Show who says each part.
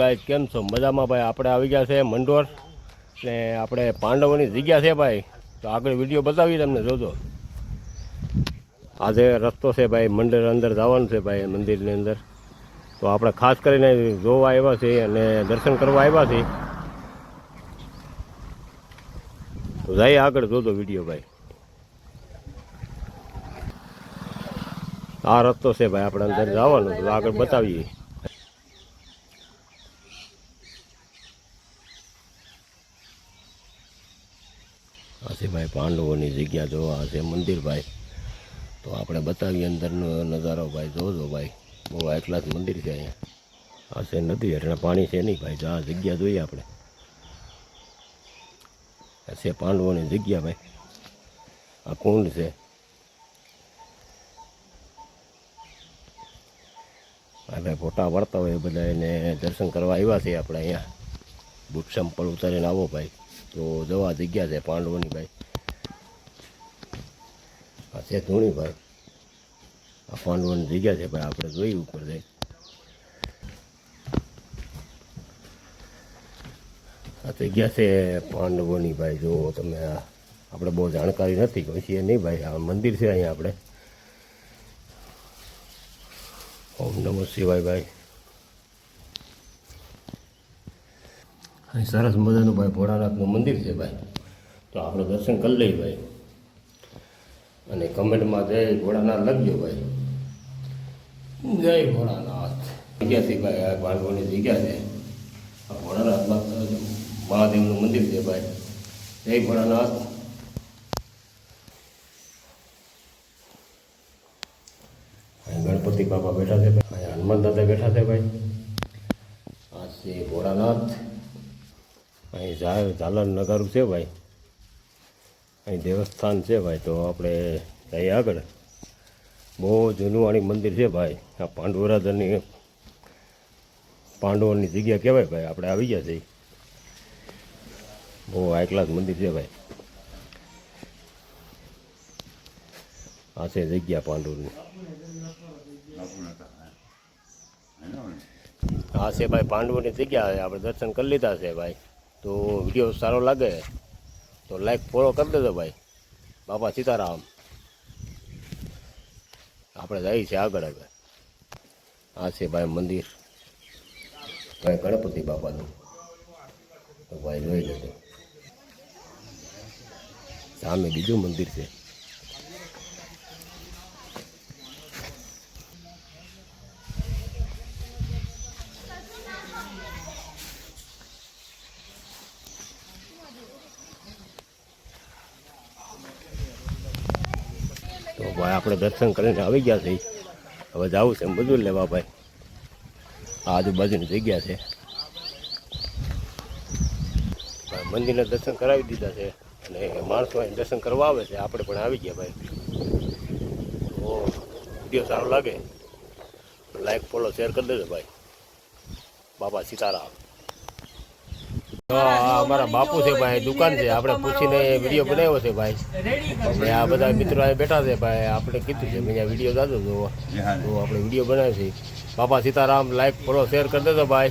Speaker 1: Guys કેમ છો? મજામાં ભાઈ. આપણે આવી ગયા છે મંડોર ને આપણે પાંડવોની જગ્યા છે ભાઈ. તો આગળ વિડીયો બતાવીએ તમને, જોજો. આજે રસ્તો છે ભાઈ, મંદિર અંદર જવાનું છે ભાઈ, મંદિરની અંદર. તો આપણે ખાસ કરીને જોવા આવ્યા છીએ અને દર્શન કરવા આવ્યા છીએ. તો જઈએ આગળ, જોજો વિડીયો ભાઈ. આ રસ્તો છે ભાઈ, આપણે અંદર જવાનું, તો આગળ બતાવીએ. આ છે ભાઈ પાંડવોની જગ્યા, જોવા આ છે મંદિર ભાઈ. તો આપણે બતાવીએ અંદરનો નજારો ભાઈ, જોજો ભાઈ. બહુ એકલા જ મંદિર છે અહીંયા. આ છે નદી, એટલે પાણી છે નહીં ભાઈ. તો આ જગ્યા જોઈએ આપણે. આ છે પાંડવોની જગ્યા ભાઈ. આ કુંડ છે. આપણે ફોટા વળતા હોય બધા એને દર્શન કરવા આવ્યા છીએ આપણે અહીંયા. બુટ ચંપલ ઉતારીને આવો ભાઈ. તો જવા જગ્યા છે પાંડવોની ભાઈ. આ છે ધૂણી ભાઈ. આ પાંડવોની જગ્યા છે ભાઈ. આપણે જોઈ ઉપર જઈ. આ જગ્યા છે પાંડવોની ભાઈ. જો તમે આપણે બહુ જાણકારી નથી કોઈ નહીં ભાઈ. આ મંદિર છે અહીંયા આપણે. ઓમ નમઃ શિવાય ભાઈ. અહીં સરસ મજાનું ભાઈ ભોળાનાથનું મંદિર છે ભાઈ. તો આપણે દર્શન કરી લઈએ ભાઈ. અને કમેન્ટમાં જય ભોળાનાથ લખજો ભાઈ. જય ભોળાનાથ. જગ્યાથી ભાઈ આ પાંડવોની જગ્યા છે. આ ભોળાનાથ મહાદેવનું મંદિર છે ભાઈ. જય ભોળાનાથ. અહીં ગણપતિ બાપા બેઠા છે ભાઈ. અહીં હનુમાન દાદા બેઠા છે ભાઈ. આ છે ભોળાનાથ. અહીં ઝાલર નગારું છે ભાઈ. અહીં દેવસ્થાન છે ભાઈ. તો આપણે જઈએ આગળ. બહુ જૂનું મંદિર છે ભાઈ. આ પાંડવોની જગ્યા કહેવાય ભાઈ. આપણે આવી ગયા છીએ. બહુ હાઈ ક્લાસ મંદિર છે ભાઈ. આ છે જગ્યા પાંડવોની. આ છે ભાઈ પાંડવોની જગ્યા. આપણે દર્શન કરી લીધા છે ભાઈ. તો વિડીયો સારો લાગે તો લાઈક ફોલો કરી દેજો ભાઈ. બાપા સીતારામ. આપણે જઈએ છીએ આગળ હવે. આ છે ભાઈ મંદિર ભાઈ ગણપતિ બાપાનું. તો ભાઈ જોઈ લેજો. સામે બીજું મંદિર છે. તો ભાઈ આપણે દર્શન કરીને આવી ગયા છીએ. હવે જવું છે મજૂર લેવા ભાઈ. આ આજુબાજુની જગ્યા છે ભાઈ. મંદિરના દર્શન કરાવી દીધા છે અને માણસો અહીં દર્શન કરવા આવે છે. આપણે પણ આવી ગયા ભાઈ. તો વિડીયો સારો લાગે લાઈક ફોલો શેર કરી દેજો ભાઈ. બાપા સીતારામ. અમારા બાપુ છે ભાઈ. દુકાન છે. આપણે પૂછીને વિડીયો બનાવ્યો છે ભાઈ. અને આ બધા મિત્રો અહીં બેઠા છે ભાઈ. આપણે કીધું છે અહીંયા વિડીયો દાદો જોવો. તો આપણે વિડીયો બનાવ્યો છે. બાપા સીતારામ. લાઈક ફોલો શેર કરી દેજો ભાઈ.